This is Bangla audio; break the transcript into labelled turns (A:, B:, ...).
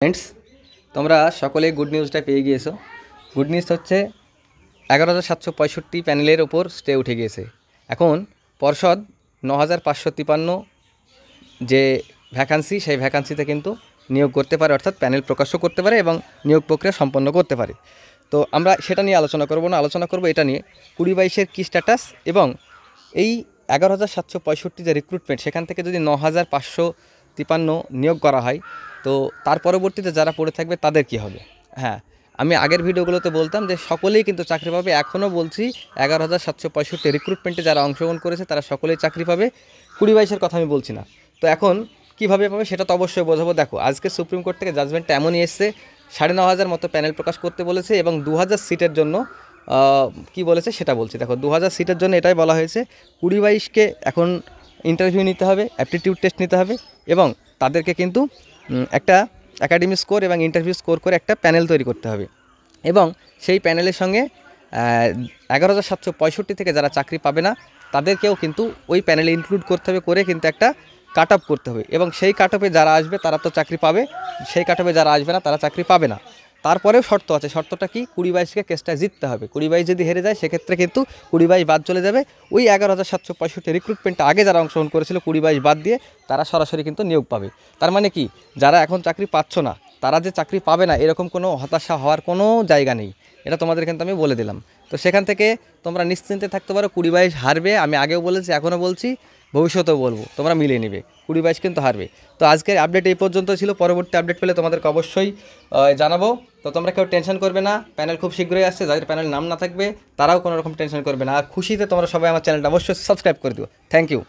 A: ফ্রেন্ডস, তোমরা সকলেই গুড নিউজটা পেয়ে গিয়েছো। গুড নিউজ হচ্ছে 11,765 প্যানেলের ওপর স্টে উঠে গিয়েছে। এখন পর্ষদ 9,553 যে ভ্যাকান্সি, সেই ভ্যাকান্সিতে কিন্তু নিয়োগ করতে পারে, অর্থাৎ প্যানেল প্রকাশ্য করতে পারে এবং নিয়োগ প্রক্রিয়া সম্পন্ন করতে পারে। তো আমরা সেটা নিয়ে আলোচনা করব না, আলোচনা করব এটা নিয়ে 2022-এর কী স্ট্যাটাস এবং এই 11,765 যে রিক্রুটমেন্ট, সেখান থেকে যদি 9,553 নিয়োগ করা হয়, তো তার পরবর্তীতে যারা পড়ে থাকবে তাদের কি হবে। হ্যাঁ, আমি আগের ভিডিওগুলোতে বলতাম যে সকলেই কিন্তু চাকরি পাবে। এখনও বলছি 11,765 রিক্রুটমেন্টে যারা অংশগ্রহণ করেছে তারা সকলেই চাকরি পাবে। 2022-এর কথা আমি বলছি না। তো এখন কীভাবে পাবে সেটা তো অবশ্যই বোঝাবো। দেখো, আজকে সুপ্রিম কোর্ট থেকে জাজমেন্টটা এমনই এসছে, 9,500 মতো প্যানেল প্রকাশ করতে বলেছে এবং 2,000 সিটের জন্য কি বলেছে সেটা বলছি। দেখো, 2,000 সিটের জন্য এটাই বলা হয়েছে, 2022-কে এখন ইন্টারভিউ নিতে হবে, অ্যাপটিটিউড টেস্ট নিতে হবে এবং তাদেরকে কিন্তু একটা একাডেমি স্কোর এবং ইন্টারভিউ স্কোর করে একটা প্যানেল তৈরি করতে হবে এবং সেই প্যানেলের সঙ্গে 11,765 থেকে যারা চাকরি পাবে না তাদেরকেও কিন্তু ওই প্যানেলে ইনক্লুড করতে হবে, করে কিন্তু একটা কাট অফ করতে হবে এবং সেই কাট অফে যারা আসবে তারা তো চাকরি পাবে, সেই কাট অফে যারা আসবে না তারা চাকরি পাবে না। তারপরেও শর্ত আছে। শর্তটা কি? 2022-কে কেসটা জিততে হবে। 2022 যদি হেরে যায় সেক্ষেত্রে কিন্তু 2022 বাদ চলে যাবে। ওই 11,765 রিক্রুটমেন্টে আগে যারা অংশগ্রহণ করেছিল 2022 বাদ দিয়ে তারা সরাসরি কিন্তু নিয়োগ পাবে। তার মানে কি, যারা এখন চাকরি পাচ্ছ না তারা যে চাকরি পাবে না এরকম কোনো হতাশা হওয়ার কোনো জায়গা নেই, এটা তোমাদের কিন্তু আমি বলে দিলাম। তো সেখান থেকে তোমরা নিশ্চিন্তে থাকতে পারো। 2022 হারবে, আমি আগেও বলেছি, এখনও বলছি, ভবিষ্যতেও বলবো, তোমরা মিলিয়ে নেবে, 2022 কিন্তু হারবে। তো আজকের আপডেট এই পর্যন্ত ছিল। পরবর্তী আপডেট পেলে তোমাদেরকে অবশ্যই জানাবো। তো তোমরা কেউ টেনশন করবে না, প্যানেল খুব শীঘ্রই আসছে। যাদের প্যানেল নাম না থাকবে তারাও কোনো রকম টেনশন করবে না। আর খুশিতে তোমরা সবাই আমার চ্যানেলটা অবশ্যই সাবস্ক্রাইব করে দিও। Thank you.